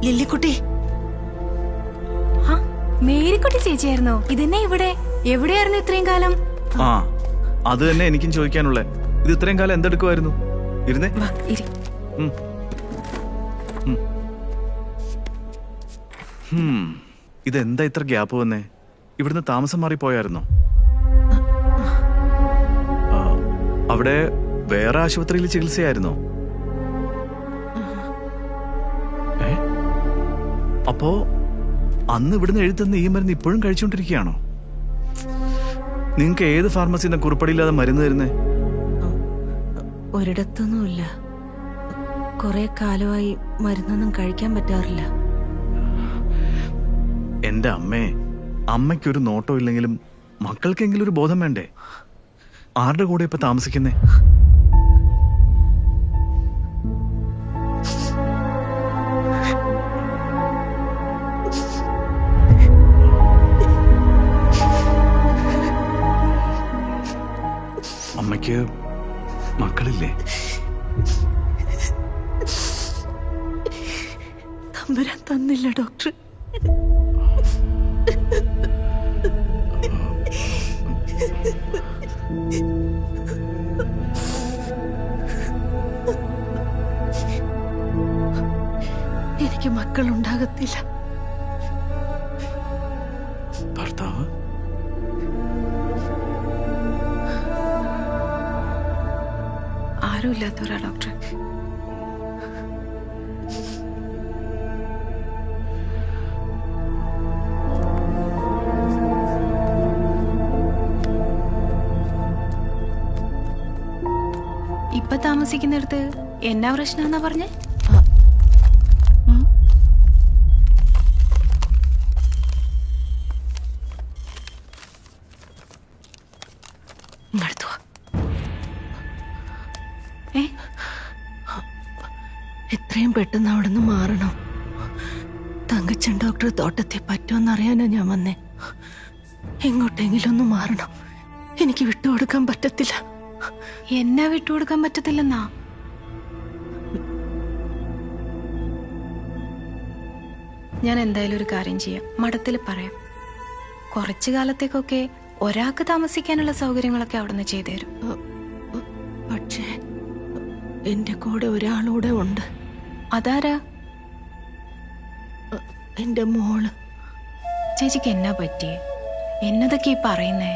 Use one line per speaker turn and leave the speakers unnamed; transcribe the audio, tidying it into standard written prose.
ലില്ലിക്കുട്ടി.
മേരിക്കുട്ടി ചേച്ചിയായിരുന്നോ? ഇതെന്നെ ഇവിടെ എവിടെയായിരുന്നു ഇത്രയും കാലം?
ആ അത് തന്നെ എനിക്കും ചോദിക്കാനുള്ളേ. ഇത് ഇത്രയും കാലം എന്തെടുക്കുമായിരുന്നു? ഇരുന്നേ. ഇതെന്താ ഇത്ര ഗ്യാപ്പ് വന്നേ? ഇവിടുന്ന് താമസം മാറിപ്പോയായിരുന്നോ? അവിടെ വേറെ ആശുപത്രിയിൽ ചികിത്സയായിരുന്നോ? അപ്പോ അന്ന് ഇവിടുന്ന് എഴുതുന്ന ഈ മരുന്ന് ഇപ്പോഴും കഴിച്ചുകൊണ്ടിരിക്കുകയാണോ? നിങ്ങക്ക് ഏത് ഫാർമസിന്ന് കുറിപ്പടിയില്ലാതെ മരുന്ന് തരുന്നേ?
ഒരിടത്തൊന്നുമില്ല. കുറെ കാലമായി മരുന്നൊന്നും കഴിക്കാൻ പറ്റാറില്ല.
എന്റെ അമ്മേ, അമ്മയ്ക്കൊരു നോട്ടം ഇല്ലെങ്കിലും മക്കൾക്കെങ്കിലും ഒരു ബോധം വേണ്ടേ? ആരുടെ കൂടെ ഇപ്പൊ താമസിക്കുന്നേ? അമ്മയ്ക്ക് മക്കളില്ലേ?
തമ്പുരാൻ തന്നില്ല ഡോക്ടർ. എനിക്ക് മക്കളുണ്ടാകത്തില്ല.
ഭർത്താവ്?
ആരുമില്ലാത്തവരാ ഡോക്ടർ. ഇപ്പൊ താമസിക്കുന്നിടത്ത് എന്നാ പ്രശ്നം പറഞ്ഞേ?
എത്രയും പെട്ടെന്ന് അവിടെ നിന്ന് മാറണം. തങ്കച്ചൻ ഡോക്ടർ തോട്ടത്തിൽ പറ്റുമെന്നറിയാനാ ഞാൻ വന്നേ. എങ്ങോട്ടെങ്കിലും ഒന്ന് മാറണം. എനിക്ക് വിട്ടുകൊടുക്കാൻ പറ്റത്തില്ല.
എന്നാ വിട്ടുകൊടുക്കാൻ പറ്റത്തില്ലെന്നാ? ഞാൻ എന്തായാലും ഒരു കാര്യം ചെയ്യാം, മഠത്തിൽ പറയാം. കുറച്ചു കാലത്തേക്കൊക്കെ ഒരാൾക്ക് താമസിക്കാനുള്ള സൗകര്യങ്ങളൊക്കെ അവിടെ നിന്ന് ചെയ്തു തരും.
പക്ഷേ എന്റെ കൂടെ ഒരാളൂടെ ഉണ്ട്.
അതാരാ?
എന്റെ മോള്.
ചേച്ചിക്ക് എന്നാ പറ്റിയേ? എന്നതൊക്കെ ഈ പറയുന്നേ?